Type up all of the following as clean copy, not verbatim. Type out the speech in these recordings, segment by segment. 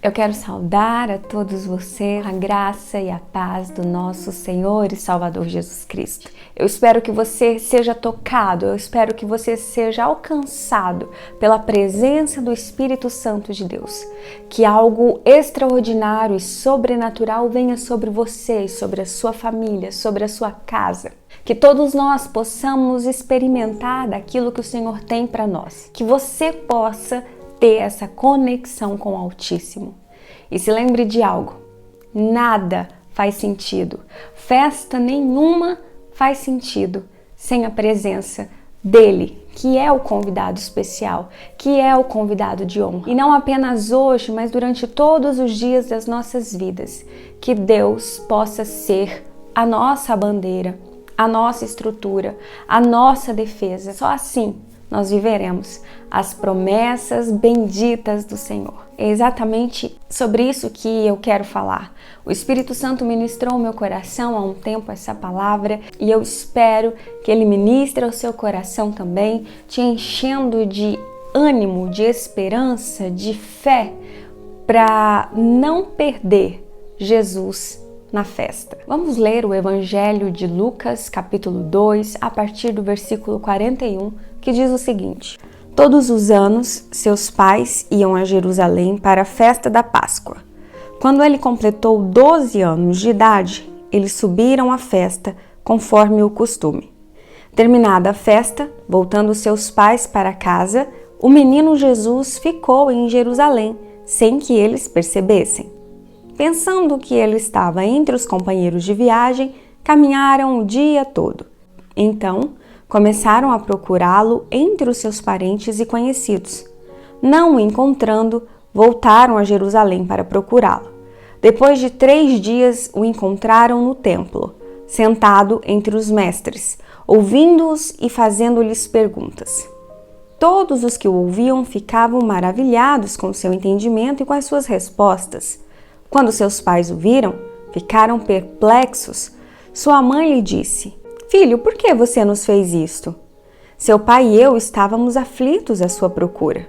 Eu quero saudar a todos vocês, a graça e a paz do nosso Senhor e Salvador Jesus Cristo. Eu espero que você seja tocado, eu espero que você seja alcançado pela presença do Espírito Santo de Deus. Que algo extraordinário e sobrenatural venha sobre você, sobre a sua família, sobre a sua casa. Que todos nós possamos experimentar daquilo que o Senhor tem para nós. Que você possa ter essa conexão com o Altíssimo. E se lembre de algo, nada faz sentido, festa nenhuma faz sentido sem a presença dele, que é o convidado especial, que é o convidado de honra. E não apenas hoje, mas durante todos os dias das nossas vidas, que Deus possa ser a nossa bandeira, a nossa estrutura, a nossa defesa. Só assim nós viveremos as promessas benditas do Senhor. É exatamente sobre isso que eu quero falar. O Espírito Santo ministrou ao meu coração há um tempo essa palavra e eu espero que ele ministre ao seu coração também, te enchendo de ânimo, de esperança, de fé, para não perder Jesus na festa. Vamos ler o Evangelho de Lucas, capítulo 2, a partir do versículo 41, que diz o seguinte: Todos os anos, seus pais iam a Jerusalém para a festa da Páscoa. Quando ele completou 12 anos de idade, eles subiram à festa, conforme o costume. Terminada a festa, voltando seus pais para casa, o menino Jesus ficou em Jerusalém, sem que eles percebessem. Pensando que ele estava entre os companheiros de viagem, caminharam o dia todo. Então, começaram a procurá-lo entre os seus parentes e conhecidos. Não o encontrando, voltaram a Jerusalém para procurá-lo. Depois de 3 dias, o encontraram no templo, sentado entre os mestres, ouvindo-os e fazendo-lhes perguntas. Todos os que o ouviam ficavam maravilhados com seu entendimento e com as suas respostas. Quando seus pais o viram, ficaram perplexos. Sua mãe lhe disse: Filho, por que você nos fez isto? Seu pai e eu estávamos aflitos à sua procura.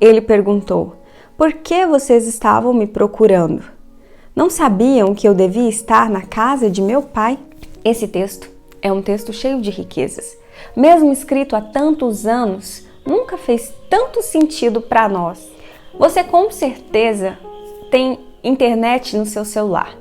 Ele perguntou: Por que vocês estavam me procurando? Não sabiam que eu devia estar na casa de meu pai? Esse texto é um texto cheio de riquezas. Mesmo escrito há tantos anos, nunca fez tanto sentido para nós. Você com certeza tem internet no seu celular.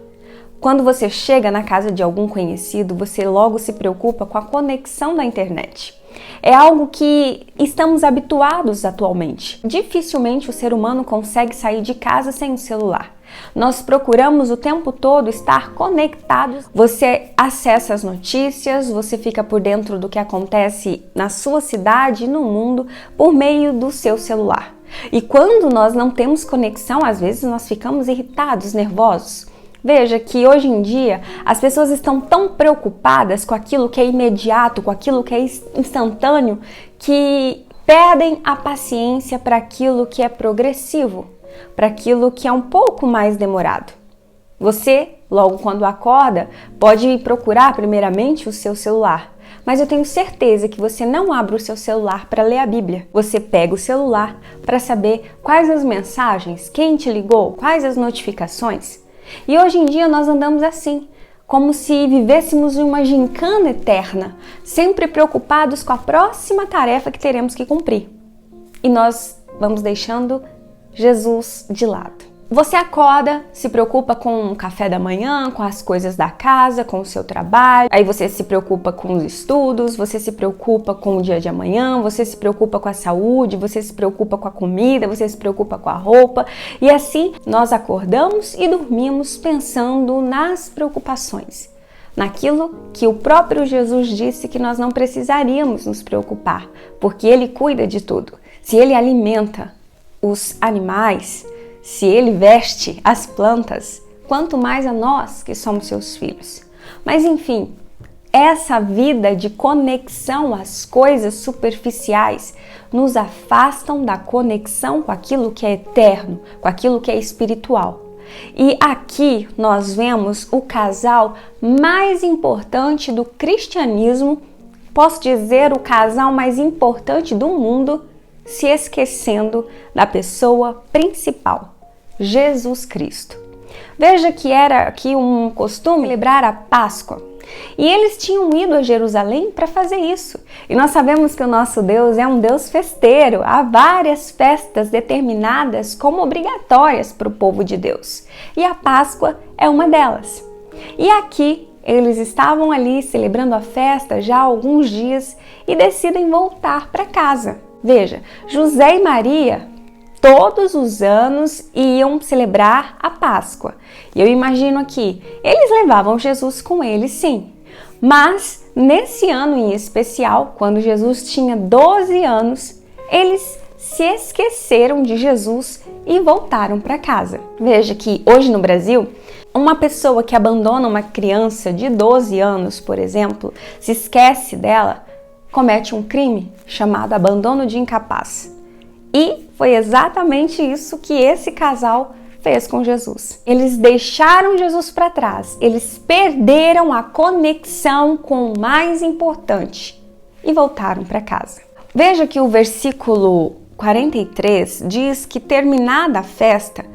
Quando você chega na casa de algum conhecido, você logo se preocupa com a conexão da internet. É algo que estamos habituados atualmente. Dificilmente o ser humano consegue sair de casa sem o celular. Nós procuramos o tempo todo estar conectados. Você acessa as notícias, você fica por dentro do que acontece na sua cidade e no mundo por meio do seu celular. E quando nós não temos conexão, às vezes nós ficamos irritados, nervosos. Veja que hoje em dia as pessoas estão tão preocupadas com aquilo que é imediato, com aquilo que é instantâneo, que perdem a paciência para aquilo que é progressivo, para aquilo que é um pouco mais demorado. Você, logo quando acorda, pode procurar primeiramente o seu celular. Mas eu tenho certeza que você não abre o seu celular para ler a Bíblia. Você pega o celular para saber quais as mensagens, quem te ligou, quais as notificações. E hoje em dia nós andamos assim, como se vivêssemos em uma gincana eterna, sempre preocupados com a próxima tarefa que teremos que cumprir. E nós vamos deixando Jesus de lado. Você acorda, se preocupa com o café da manhã, com as coisas da casa, com o seu trabalho, aí você se preocupa com os estudos, você se preocupa com o dia de amanhã, você se preocupa com a saúde, você se preocupa com a comida, você se preocupa com a roupa, e assim nós acordamos e dormimos pensando nas preocupações, naquilo que o próprio Jesus disse que nós não precisaríamos nos preocupar, porque Ele cuida de tudo. Se Ele alimenta os animais, se Ele veste as plantas, quanto mais a nós que somos seus filhos. Mas enfim, essa vida de conexão às coisas superficiais nos afastam da conexão com aquilo que é eterno, com aquilo que é espiritual. E aqui nós vemos o casal mais importante do cristianismo, posso dizer o casal mais importante do mundo, se esquecendo da pessoa principal, Jesus Cristo. Veja que era aqui um costume celebrar a Páscoa. E eles tinham ido a Jerusalém para fazer isso. E nós sabemos que o nosso Deus é um Deus festeiro. Há várias festas determinadas como obrigatórias para o povo de Deus. E a Páscoa é uma delas. E aqui eles estavam ali celebrando a festa já há alguns dias e decidem voltar para casa. Veja, José e Maria todos os anos iam celebrar a Páscoa. E eu imagino aqui, eles levavam Jesus com eles, sim. Mas nesse ano em especial, quando Jesus tinha 12 anos, eles se esqueceram de Jesus e voltaram para casa. Veja que hoje no Brasil, uma pessoa que abandona uma criança de 12 anos, por exemplo, se esquece dela, comete um crime chamado abandono de incapaz. E foi exatamente isso que esse casal fez com Jesus. Eles deixaram Jesus para trás, eles perderam a conexão com o mais importante e voltaram para casa. Veja que o versículo 43 diz que, terminada a festa,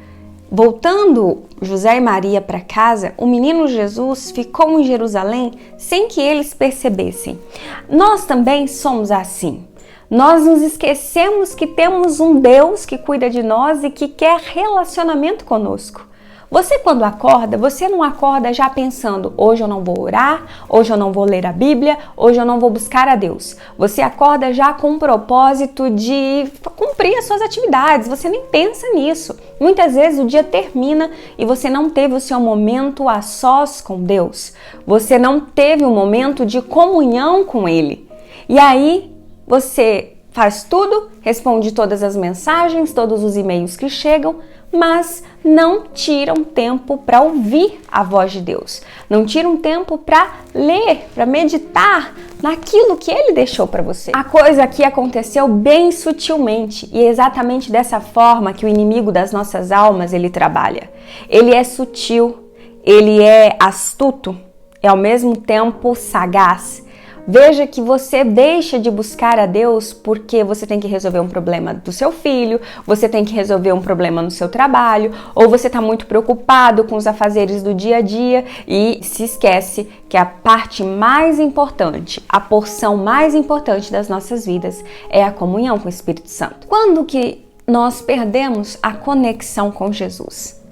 voltando José e Maria para casa, o menino Jesus ficou em Jerusalém sem que eles percebessem. Nós também somos assim. Nós nos esquecemos que temos um Deus que cuida de nós e que quer relacionamento conosco. Você, quando acorda, você não acorda já pensando: hoje eu não vou orar, hoje eu não vou ler a Bíblia, hoje eu não vou buscar a Deus. Você acorda já com o propósito de cumprir as suas atividades, você nem pensa nisso. Muitas vezes o dia termina e você não teve o seu momento a sós com Deus. Você não teve um momento de comunhão com Ele. E aí você faz tudo, responde todas as mensagens, todos os e-mails que chegam, mas não tira um tempo para ouvir a voz de Deus. Não tira um tempo para ler, para meditar naquilo que Ele deixou para você. A coisa aqui aconteceu bem sutilmente e é exatamente dessa forma que o inimigo das nossas almas ele trabalha. Ele é sutil, ele é astuto, é ao mesmo tempo sagaz. Veja que você deixa de buscar a Deus porque você tem que resolver um problema do seu filho, você tem que resolver um problema no seu trabalho, ou você está muito preocupado com os afazeres do dia a dia e se esquece que a parte mais importante, a porção mais importante das nossas vidas é a comunhão com o Espírito Santo. Quando que nós perdemos a conexão com Jesus?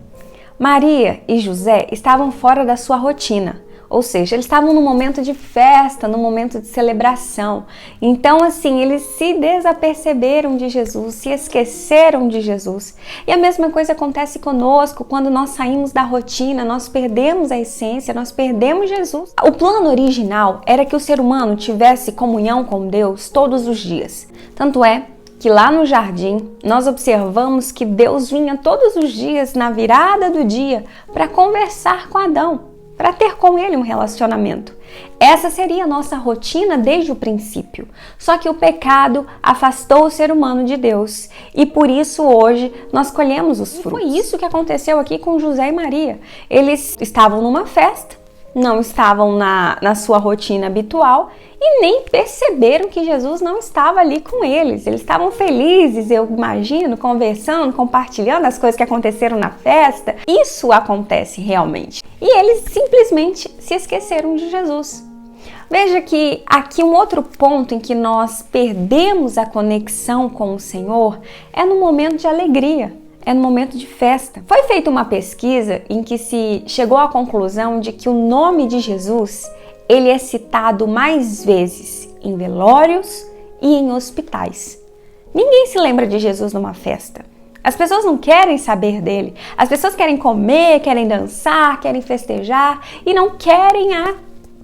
Maria e José estavam fora da sua rotina. Ou seja, eles estavam num momento de festa, num momento de celebração. Então, assim, eles se desaperceberam de Jesus, se esqueceram de Jesus. E a mesma coisa acontece conosco quando nós saímos da rotina, nós perdemos a essência, nós perdemos Jesus. O plano original era que o ser humano tivesse comunhão com Deus todos os dias. Tanto é que lá no jardim nós observamos que Deus vinha todos os dias na virada do dia para conversar com Adão, para ter com ele um relacionamento. Essa seria a nossa rotina desde o princípio. Só que o pecado afastou o ser humano de Deus e por isso hoje nós colhemos os frutos. Foi isso que aconteceu aqui com José e Maria. Eles estavam numa festa, não estavam na sua rotina habitual e nem perceberam que Jesus não estava ali com eles. Eles estavam felizes, eu imagino, conversando, compartilhando as coisas que aconteceram na festa. Isso acontece realmente. E eles simplesmente se esqueceram de Jesus. Veja que aqui um outro ponto em que nós perdemos a conexão com o Senhor é no momento de alegria. É no momento de festa. Foi feita uma pesquisa em que se chegou à conclusão de que o nome de Jesus, ele é citado mais vezes em velórios e em hospitais. Ninguém se lembra de Jesus numa festa. As pessoas não querem saber dele. As pessoas querem comer, querem dançar, querem festejar e não querem a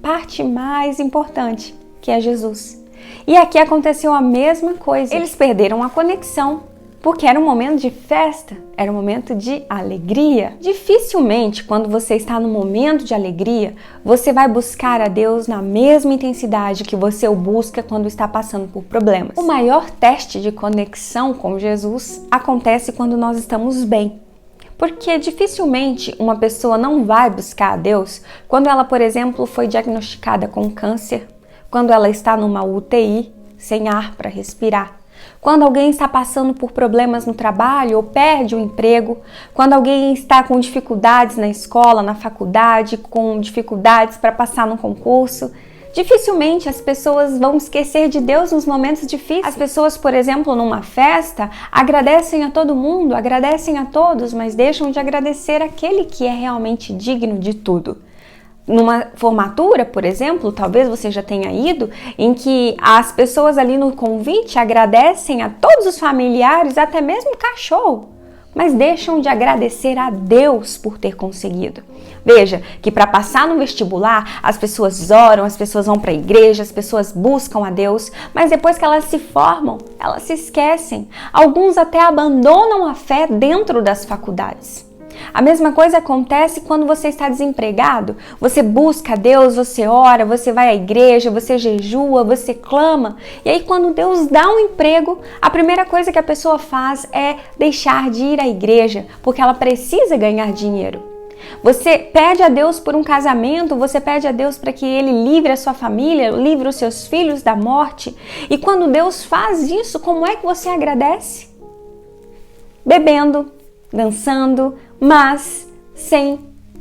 parte mais importante, que é Jesus. E aqui aconteceu a mesma coisa. Eles perderam a conexão. Porque era um momento de festa, era um momento de alegria. Dificilmente, quando você está no momento de alegria, você vai buscar a Deus na mesma intensidade que você o busca quando está passando por problemas. O maior teste de conexão com Jesus acontece quando nós estamos bem. Porque dificilmente uma pessoa não vai buscar a Deus quando ela, por exemplo, foi diagnosticada com câncer, quando ela está numa UTI, sem ar para respirar. quando alguém está passando por problemas no trabalho ou perde o emprego, quando alguém está com dificuldades na escola, na faculdade, com dificuldades para passar no concurso. Dificilmente as pessoas vão esquecer de Deus nos momentos difíceis. As pessoas, por exemplo, numa festa, agradecem a todo mundo, agradecem a todos, mas deixam de agradecer aquele que é realmente digno de tudo. Numa formatura, por exemplo, talvez você já tenha ido, em que as pessoas ali no convite agradecem a todos os familiares, até mesmo o cachorro, mas deixam de agradecer a Deus por ter conseguido. Veja que para passar no vestibular, as pessoas oram, as pessoas vão para a igreja, as pessoas buscam a Deus, mas depois que elas se formam, elas se esquecem. Alguns até abandonam a fé dentro das faculdades. A mesma coisa acontece quando você está desempregado. Você busca a Deus, você ora, você vai à igreja, você jejua, você clama. E aí quando Deus dá um emprego, a primeira coisa que a pessoa faz é deixar de ir à igreja, porque ela precisa ganhar dinheiro. Você pede a Deus por um casamento, você pede a Deus para que Ele livre a sua família, livre os seus filhos da morte. E quando Deus faz isso, como é que você agradece? Bebendo, dançando, mas sem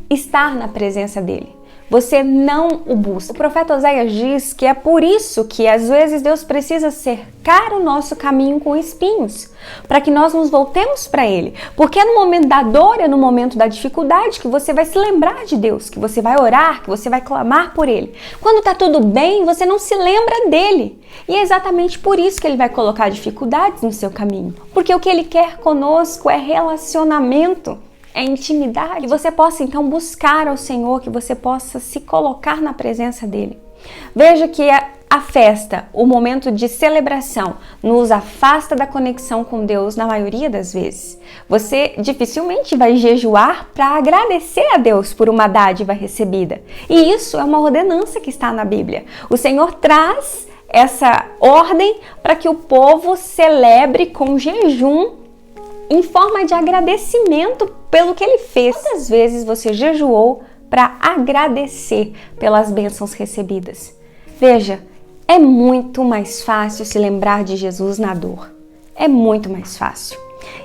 estar na presença dele. Você não o busca. O profeta Oséias diz que é por isso que às vezes Deus precisa cercar o nosso caminho com espinhos, para que nós nos voltemos para ele. Porque é no momento da dor, é no momento da dificuldade que você vai se lembrar de Deus, que você vai orar, que você vai clamar por ele. Quando está tudo bem, você não se lembra dele. E é exatamente por isso que ele vai colocar dificuldades no seu caminho. Porque o que ele quer conosco é relacionamento. É intimidade, que você possa então buscar ao Senhor, que você possa se colocar na presença dele. Veja que a festa, o momento de celebração, nos afasta da conexão com Deus na maioria das vezes. Você dificilmente vai jejuar para agradecer a Deus por uma dádiva recebida. E isso é uma ordenança que está na Bíblia. O Senhor traz essa ordem para que o povo celebre com jejum em forma de agradecimento pelo que ele fez. Quantas vezes você jejuou para agradecer pelas bênçãos recebidas? Veja, é muito mais fácil se lembrar de Jesus na dor. É muito mais fácil.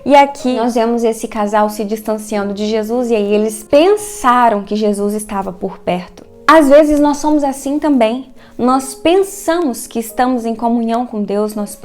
E aqui nós vemos esse casal se distanciando de Jesus e aí eles pensaram que Jesus estava por perto. Às vezes nós somos assim também. Nós pensamos que estamos em comunhão com Deus, nós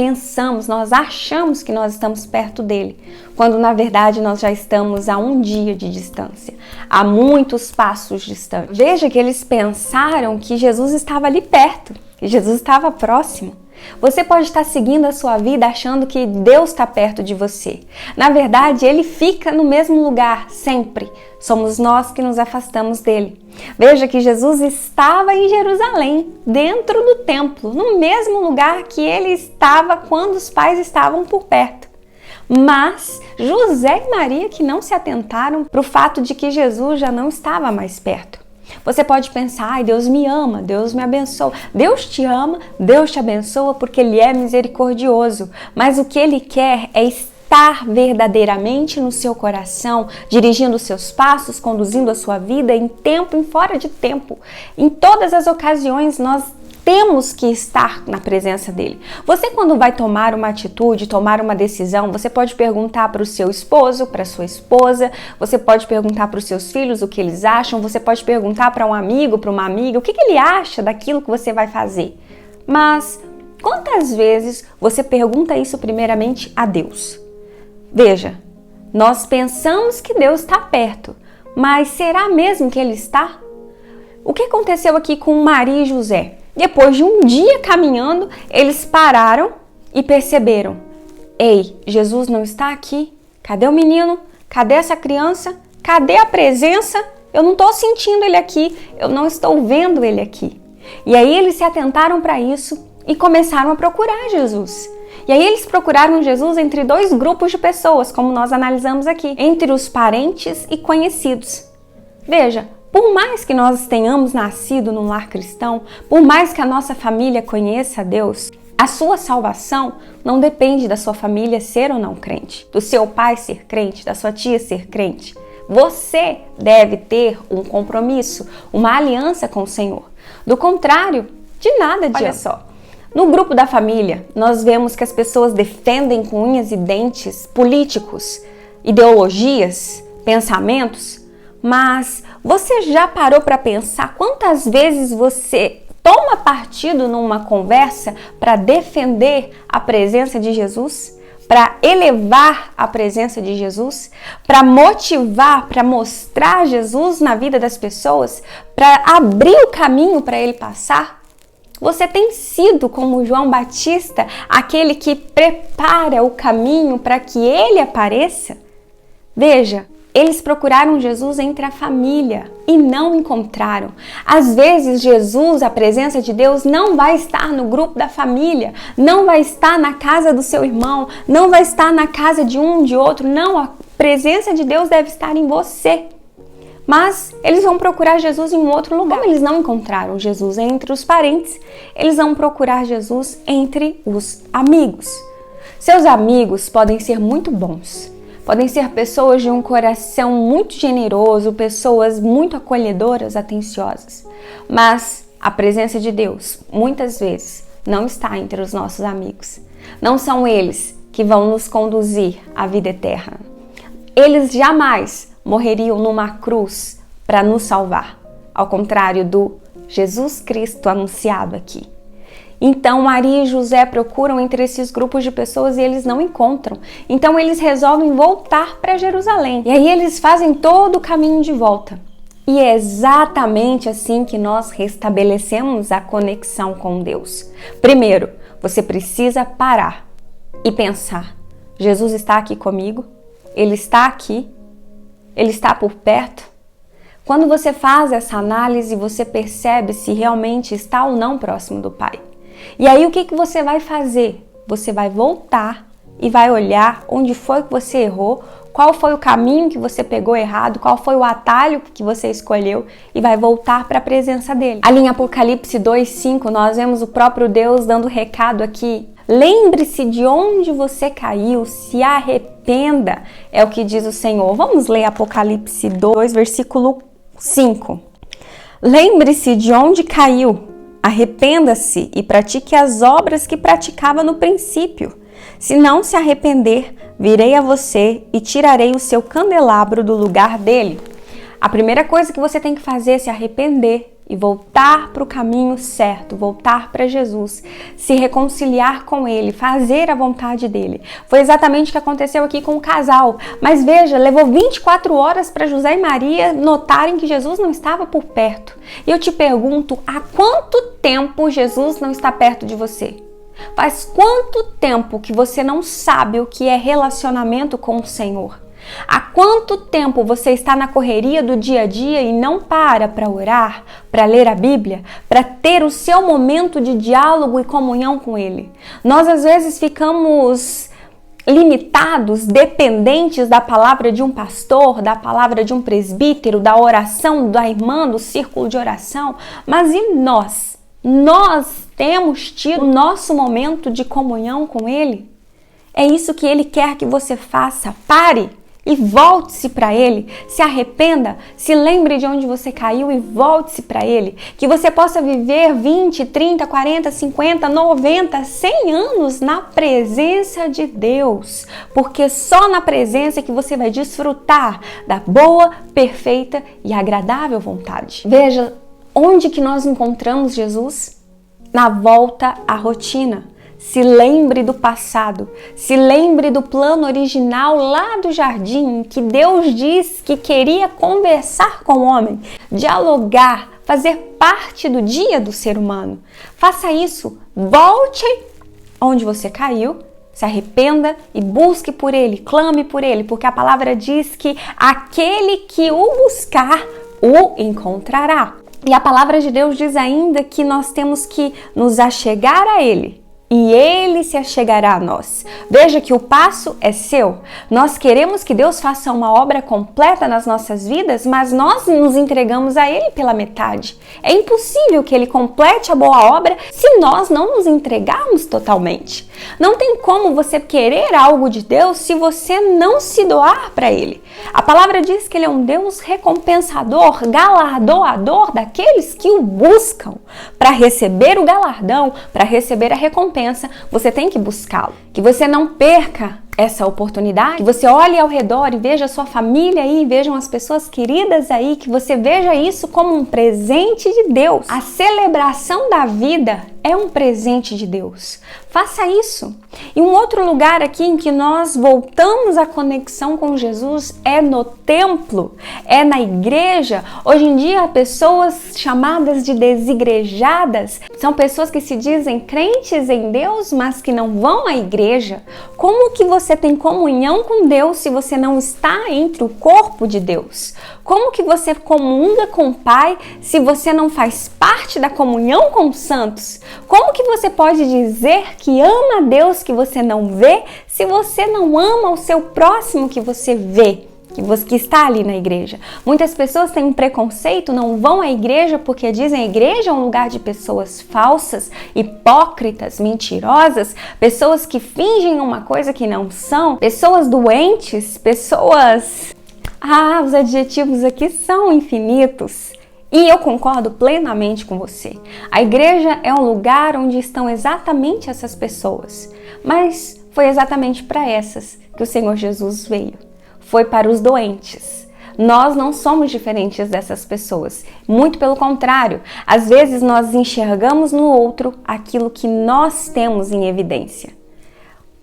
achamos que nós estamos perto dele, quando na verdade nós já estamos a um dia de distância, a muitos passos distante. Veja que eles pensaram que Jesus estava ali perto, que Jesus estava próximo. Você pode estar seguindo a sua vida achando que Deus está perto de você. Na verdade, Ele fica no mesmo lugar sempre. Somos nós que nos afastamos dele. Veja que Jesus estava em Jerusalém, dentro do templo, no mesmo lugar que ele estava quando os pais estavam por perto. Mas José e Maria que não se atentaram para o fato de que Jesus já não estava mais perto. Você pode pensar, ai, Deus me ama, Deus me abençoa. Deus te ama, Deus te abençoa porque Ele é misericordioso. Mas o que Ele quer é estar verdadeiramente no seu coração, dirigindo os seus passos, conduzindo a sua vida em tempo e fora de tempo. Em todas as ocasiões nós temos que estar na presença dele. Você, quando vai tomar uma atitude, tomar uma decisão, você pode perguntar para o seu esposo, para a sua esposa, você pode perguntar para os seus filhos o que eles acham, você pode perguntar para um amigo, para uma amiga, o que ele acha daquilo que você vai fazer. Mas quantas vezes você pergunta isso primeiramente a Deus? Veja, nós pensamos que Deus está perto, mas será mesmo que Ele está? O que aconteceu aqui com Maria e José? Depois de um dia caminhando, eles pararam e perceberam: ei, Jesus não está aqui. Cadê o menino? Cadê essa criança? Cadê a presença? Eu não estou sentindo ele aqui, eu não estou vendo ele aqui. E aí eles se atentaram para isso e começaram a procurar Jesus. E aí eles procuraram Jesus entre dois grupos de pessoas, como nós analisamos aqui, entre os parentes e conhecidos. Veja, por mais que nós tenhamos nascido num lar cristão, por mais que a nossa família conheça a Deus, a sua salvação não depende da sua família ser ou não crente, do seu pai ser crente, da sua tia ser crente. Você deve ter um compromisso, uma aliança com o Senhor. Do contrário, de nada adianta. Olha só, No grupo da família, nós vemos que as pessoas defendem com unhas e dentes políticos, ideologias, pensamentos, mas você já parou para pensar quantas vezes você toma partido numa conversa para defender a presença de Jesus? Para elevar a presença de Jesus, para motivar, para mostrar Jesus na vida das pessoas, para abrir o caminho para ele passar? Você tem sido, como João Batista, aquele que prepara o caminho para que ele apareça? Veja, eles procuraram Jesus entre a família e não encontraram. Às vezes, Jesus, a presença de Deus, não vai estar no grupo da família, não vai estar na casa do seu irmão, não vai estar na casa de um, de outro. Não, a presença de Deus deve estar em você. Mas eles vão procurar Jesus em um outro lugar. Como eles não encontraram Jesus entre os parentes, eles vão procurar Jesus entre os amigos. Seus amigos podem ser muito bons. Podem ser pessoas de um coração muito generoso, pessoas muito acolhedoras, atenciosas. Mas a presença de Deus, muitas vezes, não está entre os nossos amigos. Não são eles que vão nos conduzir à vida eterna. Eles jamais morreriam numa cruz para nos salvar, ao contrário do Jesus Cristo anunciado aqui. Então Maria e José procuram entre esses grupos de pessoas e eles não encontram. Então eles resolvem voltar para Jerusalém. E aí eles fazem todo o caminho de volta. E é exatamente assim que nós restabelecemos a conexão com Deus. Primeiro, você precisa parar e pensar: Jesus está aqui comigo? Ele está aqui? Ele está por perto? Quando você faz essa análise, você percebe se realmente está ou não próximo do Pai. E aí o que você vai fazer? Você vai voltar e vai olhar onde foi que você errou, qual foi o caminho que você pegou errado, qual foi o atalho que você escolheu e vai voltar para a presença dele. Ali em Apocalipse 2:5, nós vemos o próprio Deus dando recado aqui. Lembre-se de onde você caiu, se arrependa, é o que diz o Senhor. Vamos ler Apocalipse 2, versículo 5. Lembre-se de onde caiu, arrependa-se e pratique as obras que praticava no princípio. Se não se arrepender, virei a você e tirarei o seu candelabro do lugar dele. A primeira coisa que você tem que fazer é se arrepender e voltar para o caminho certo, voltar para Jesus, se reconciliar com Ele, fazer a vontade dele. Foi exatamente o que aconteceu aqui com o casal. Mas veja, levou 24 horas para José e Maria notarem que Jesus não estava por perto. E eu te pergunto, há quanto tempo Jesus não está perto de você? Faz quanto tempo que você não sabe o que é relacionamento com o Senhor? Há quanto tempo você está na correria do dia a dia e não para orar, para ler a Bíblia, para ter o seu momento de diálogo e comunhão com Ele? Nós às vezes ficamos limitados, dependentes da palavra de um pastor, da palavra de um presbítero, da oração da irmã, do círculo de oração. Mas e nós? Nós temos tido o nosso momento de comunhão com Ele? É isso que Ele quer que você faça. Pare e volte-se para Ele, se arrependa, se lembre de onde você caiu e volte-se para Ele. Que você possa viver 20, 30, 40, 50, 90, 100 anos na presença de Deus. Porque só na presença é que você vai desfrutar da boa, perfeita e agradável vontade. Veja, onde que nós encontramos Jesus? Na volta à rotina. Se lembre do passado, se lembre do plano original lá do jardim, que Deus diz que queria conversar com o homem, dialogar, fazer parte do dia do ser humano. Faça isso, volte onde você caiu, se arrependa e busque por Ele, clame por Ele, porque a palavra diz que aquele que o buscar, o encontrará. E a palavra de Deus diz ainda que nós temos que nos achegar a Ele e Ele se achegará a nós. Veja que o passo é seu. Nós queremos que Deus faça uma obra completa nas nossas vidas, mas nós nos entregamos a Ele pela metade. É impossível que Ele complete a boa obra se nós não nos entregarmos totalmente. Não tem como você querer algo de Deus se você não se doar para Ele. A palavra diz que Ele é um Deus recompensador, galardoador daqueles que o buscam. Para receber o galardão, para receber a recompensa, você tem que buscá-lo. Que você não perca essa oportunidade, que você olhe ao redor e veja a sua família aí, vejam as pessoas queridas aí, que você veja isso como um presente de Deus. A celebração da vida é um presente de Deus. Faça isso. E um outro lugar aqui em que nós voltamos à conexão com Jesus é no templo, é na igreja. Hoje em dia, pessoas chamadas de desigrejadas são pessoas que se dizem crentes em Deus, mas que não vão à igreja. Como que você tem comunhão com Deus se você não está entre o corpo de Deus? Como que você comunga com o Pai se você não faz parte da comunhão com os santos? Como que você pode dizer que ama a Deus que você não vê se você não ama o seu próximo que você vê? Que está ali na igreja. Muitas pessoas têm um preconceito, não vão à igreja porque dizem a igreja é um lugar de pessoas falsas, hipócritas, mentirosas, pessoas que fingem uma coisa que não são, pessoas doentes, pessoas... os adjetivos aqui são infinitos. E eu concordo plenamente com você. A igreja é um lugar onde estão exatamente essas pessoas. Mas foi exatamente para essas que o Senhor Jesus veio. Foi para os doentes. Nós não somos diferentes dessas pessoas. Muito pelo contrário. Às vezes nós enxergamos no outro aquilo que nós temos em evidência.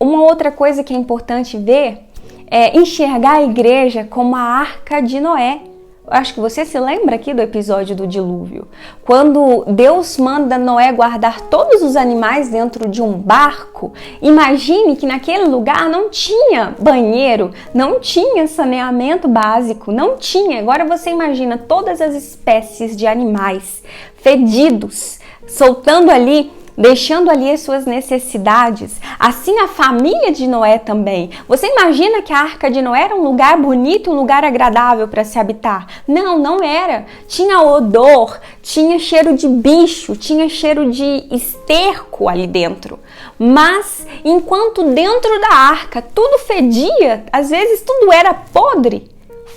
Uma outra coisa que é importante ver é enxergar a igreja como a Arca de Noé. Acho que você se lembra aqui do episódio do dilúvio, quando Deus manda Noé guardar todos os animais dentro de um barco. Imagine que naquele lugar não tinha banheiro, não tinha saneamento básico, não tinha. Agora você imagina todas as espécies de animais fedidos, soltando ali, deixando ali as suas necessidades. Assim a família de Noé também. Você imagina que a Arca de Noé era um lugar bonito, um lugar agradável para se habitar? Não, não era. Tinha odor, tinha cheiro de bicho, tinha cheiro de esterco ali dentro. Mas enquanto dentro da arca tudo fedia, às vezes tudo era podre,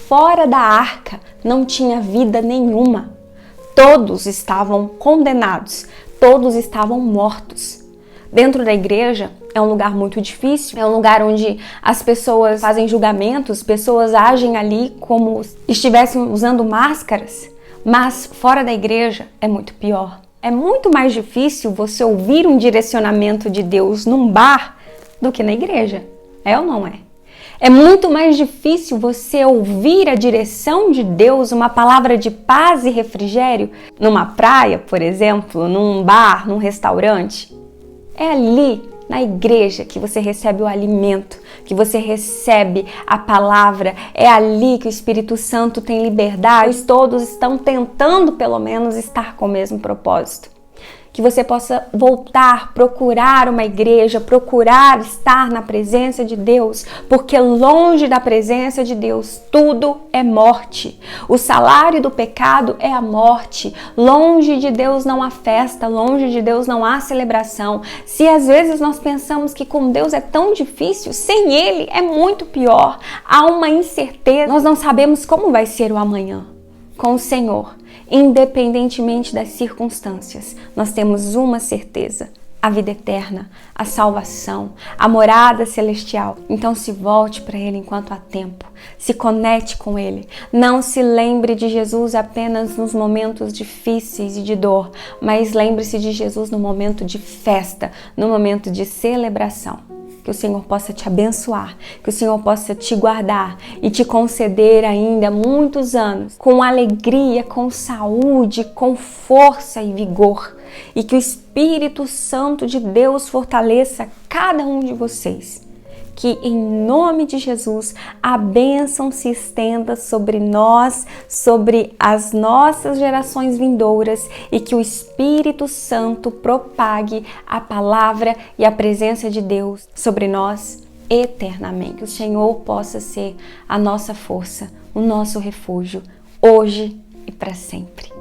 fora da arca não tinha vida nenhuma. Todos estavam condenados. Todos estavam mortos. Dentro da igreja é um lugar muito difícil, é um lugar onde as pessoas fazem julgamentos, pessoas agem ali como estivessem usando máscaras, mas fora da igreja é muito pior. É muito mais difícil você ouvir um direcionamento de Deus num bar do que na igreja. É ou não é? É muito mais difícil você ouvir a direção de Deus, uma palavra de paz e refrigério, numa praia, por exemplo, num bar, num restaurante. É ali, na igreja, que você recebe o alimento, que você recebe a palavra. É ali que o Espírito Santo tem liberdade, pois todos estão tentando, pelo menos, estar com o mesmo propósito. Que você possa voltar, procurar uma igreja, procurar estar na presença de Deus, porque longe da presença de Deus tudo é morte. O salário do pecado é a morte. Longe de Deus não há festa, longe de Deus não há celebração. Se às vezes nós pensamos que com Deus é tão difícil, sem Ele é muito pior. Há uma incerteza, nós não sabemos como vai ser o amanhã. Com o Senhor, independentemente das circunstâncias, nós temos uma certeza: a vida eterna, a salvação, a morada celestial. Então se volte para Ele enquanto há tempo, se conecte com Ele. Não se lembre de Jesus apenas nos momentos difíceis e de dor, mas lembre-se de Jesus no momento de festa, no momento de celebração. Que o Senhor possa te abençoar, que o Senhor possa te guardar e te conceder ainda muitos anos com alegria, com saúde, com força e vigor. E que o Espírito Santo de Deus fortaleça cada um de vocês. que em nome de Jesus a bênção se estenda sobre nós, sobre as nossas gerações vindouras e que o Espírito Santo propague a palavra e a presença de Deus sobre nós eternamente. Que o Senhor possa ser a nossa força, o nosso refúgio, hoje e para sempre.